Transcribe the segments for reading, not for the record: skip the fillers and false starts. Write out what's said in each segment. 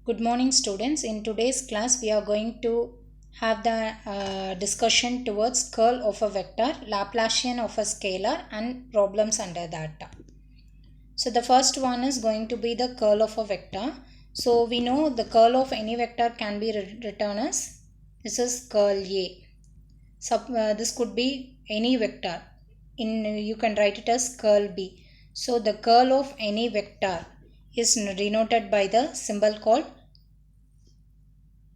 Good morning, students. In today's class, we are going to have the discussion towards curl of a vector, Laplacian of a scalar, and problems under that. So, the first one is going to be the curl of a vector. So, we know the curl of any vector can be written as this is curl A. This could be any vector. You can write it as curl B. So, the curl of any vector is denoted by the symbol called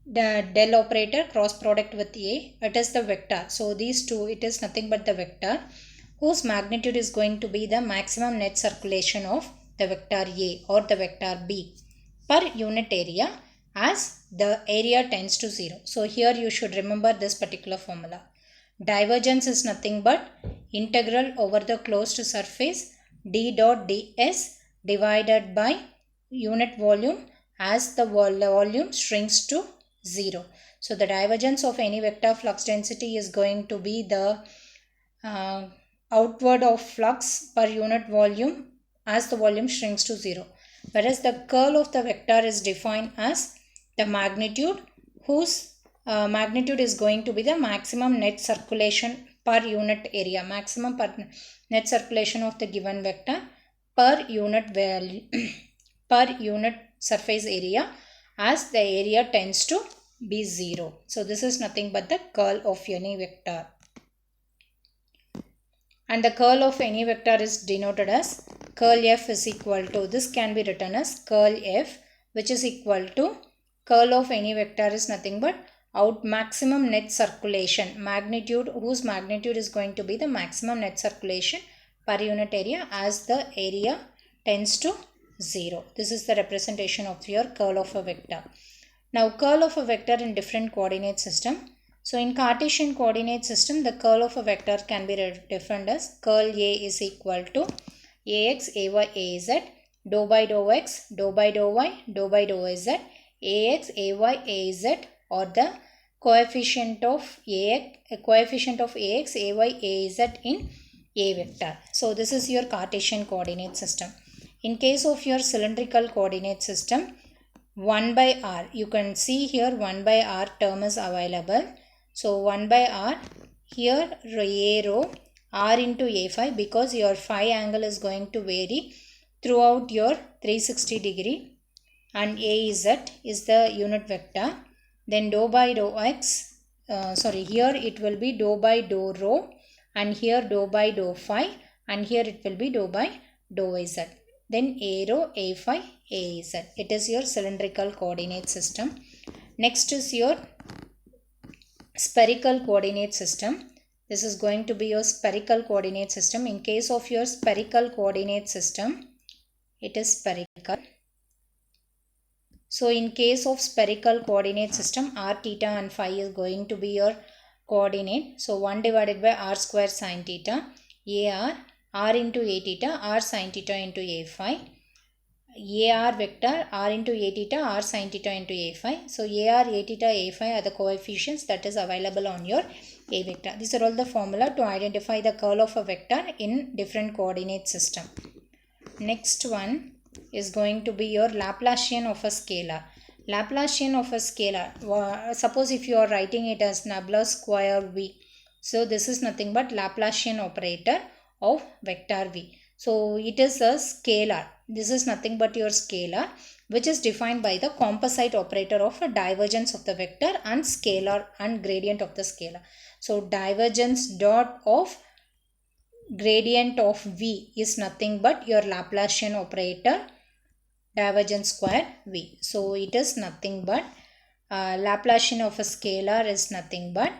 the del operator cross product with A. It is the vector. So these two, it is nothing but the vector whose magnitude is going to be the maximum net circulation of the vector A or the vector B per unit area as the area tends to 0. So here you should remember this particular formula. Divergence is nothing but integral over the closed surface d dot ds divided by unit volume as the volume shrinks to 0. So the divergence of any vector flux density is going to be the outward of flux per unit volume as the volume shrinks to 0. Whereas the curl of the vector is defined as the magnitude whose magnitude is going to be the maximum net circulation per unit area, maximum per net circulation of the given vector per unit value per unit surface area as the area tends to be 0. So this is nothing but the curl of any vector. And the curl of any vector is denoted as curl F is equal to, this can be written as curl F, which is equal to curl of any vector is nothing but out maximum net circulation, magnitude whose magnitude is going to be the maximum net circulation per unit area as the area tends to 0. This is the representation of your curl of a vector. Now curl of a vector in different coordinate system. So in Cartesian coordinate system, the curl of a vector can be defined as curl A is equal to Ax, Ay, Az, dou by dou x, dou by dou y, dou by dou z. Ax, Ay, Az or the coefficient of Ax, Ay, Az in A vector. So this is your Cartesian coordinate system. In case of your cylindrical coordinate system, 1 by r, you can see here 1 by r term is available. So 1 by r, here a rho r into a phi, because your phi angle is going to vary throughout your 360 degree, and az is the unit vector. Then dou by dou x, here it will be dou by dou rho, and here dou by dou phi, and here it will be dou by dou z. Then a rho, a phi, a z. It is your cylindrical coordinate system. Next is your spherical coordinate system. This is going to be your spherical coordinate system. In case of your spherical coordinate system, it is spherical. So in case of spherical coordinate system, r, theta and phi is going to be your coordinate. So 1 divided by r square sine theta, r into a theta, r sine theta into a phi. AR vector, r into a theta, r sine theta into a phi. So AR, a theta, a phi are the coefficients that is available on your a vector. These are all the formula to identify the curl of a vector in different coordinate system. Next one is going to be your Laplacian of a scalar. Laplacian of a scalar, suppose if you are writing it as nabla square v. So this is nothing but Laplacian operator of vector v. So it is a scalar. This is nothing but your scalar, which is defined by the composite operator of a divergence of the vector and scalar and gradient of the scalar. So divergence dot of gradient of v is nothing but your Laplacian operator divergence square v. So it is nothing but Laplacian of a scalar is nothing but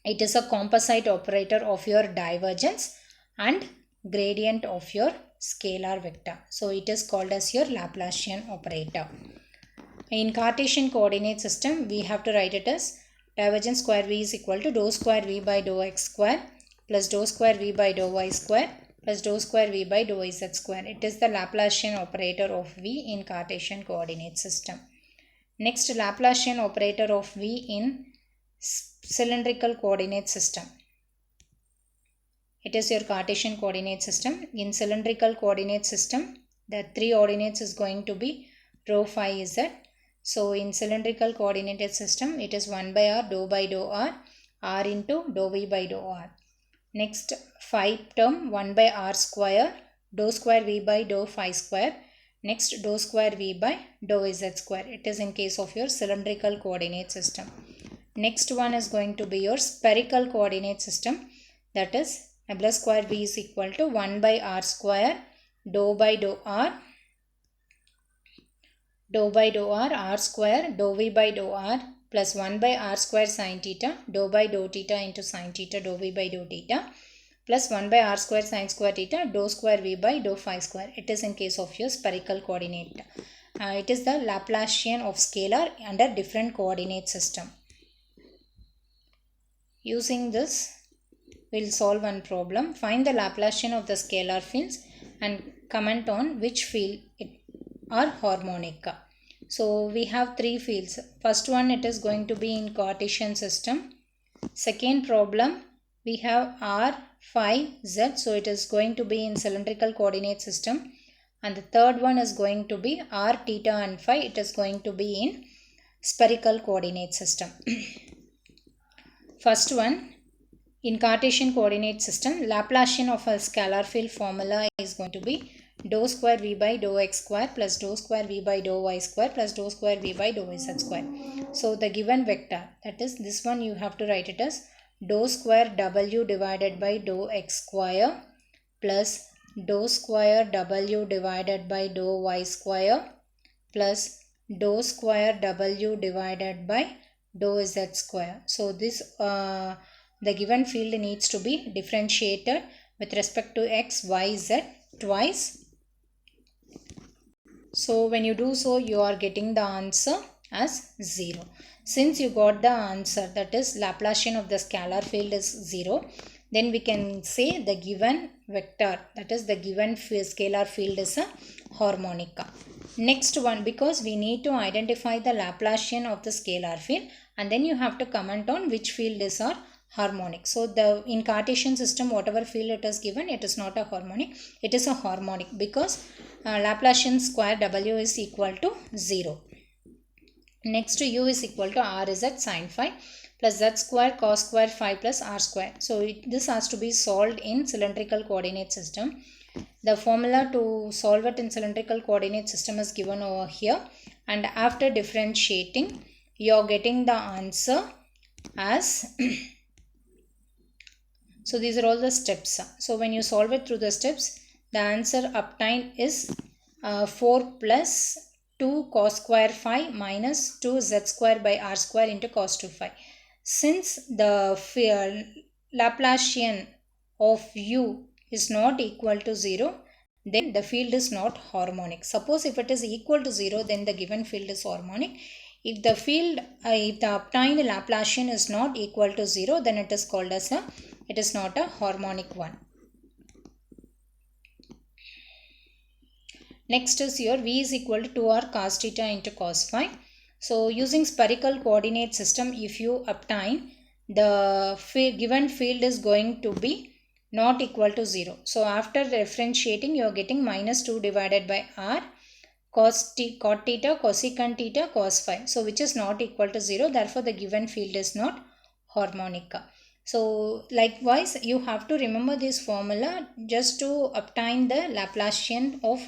it is a composite operator of your divergence and gradient of your scalar vector. So it is called as your Laplacian operator. In Cartesian coordinate system, we have to write it as divergence square v is equal to dou square v by dou x square plus dou square v by dou y square plus dou square v by dou z square. It is the Laplacian operator of v in Cartesian coordinate system. Next, Laplacian operator of v in cylindrical coordinate system. It is your Cartesian coordinate system. In cylindrical coordinate system, the three ordinates is going to be rho phi z, So in cylindrical coordinated system, it is 1 by r, dou by dou r into dou v by dou r. Next phi term 1 by r square, dou square v by dou phi square. Next dou square v by dou z square. It is in case of your cylindrical coordinate system. Next one is going to be your spherical coordinate system. That is abla square v is equal to 1 by r square, dou by dou r, r square, dou v by dou r plus 1 by r square sin theta, dou by dou theta into sin theta, dou v by dou theta plus 1 by r square sin square theta, dou square v by dou phi square. It is in case of your spherical coordinate. It is the Laplacian of scalar under different coordinate system. Using this, we will solve one problem. Find the Laplacian of the scalar fields and comment on which field are harmonic. So we have three fields. First one, it is going to be in Cartesian system. Second problem, we have r, phi, z. So it is going to be in cylindrical coordinate system. And the third one is going to be r, theta and phi. It is going to be in spherical coordinate system. First one, in Cartesian coordinate system, Laplacian of a scalar field formula is going to be dou square v by dou x square plus dou square v by dou y square plus dou square v by dou z square. So the given vector, that is this one, you have to write it as dou square w divided by dou x square plus dou square w divided by dou y square plus dou square w divided by dou z square. So this the given field needs to be differentiated with respect to x, y, z twice. So when you do so, you are getting the answer as 0. Since you got the answer, that is Laplacian of the scalar field is 0, then we can say the given vector, that is the given scalar field is a harmonic. Next one, because we need to identify the Laplacian of the scalar field and then you have to comment on which field is our harmonic. So in Cartesian system, whatever field it is given, it is not a harmonic, it is a harmonic because Laplacian square w is equal to 0. Next u is equal to r z sin phi plus z square cos square phi plus r square. So this has to be solved in cylindrical coordinate system. The formula to solve it in cylindrical coordinate system is given over here, and after differentiating you are getting the answer as so these are all the steps. So when you solve it through the steps, the answer obtained is 4 plus 2 cos square phi minus 2 z square by r square into cos 2 phi. Since the Laplacian of u is not equal to 0, then the field is not harmonic. Suppose if it is equal to 0, then the given field is harmonic. If the field, if the obtained Laplacian is not equal to 0, then it is called as it is not a harmonic one. Next is your v is equal to 2r cos theta into cos phi. So using spherical coordinate system, if you obtain the given field is going to be not equal to 0. So after differentiating, you are getting minus 2 divided by r cot theta, cosecant theta, cos phi. So which is not equal to 0. Therefore the given field is not harmonic. So likewise, you have to remember this formula just to obtain the Laplacian of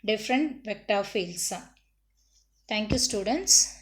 different vector fields. Thank you, students.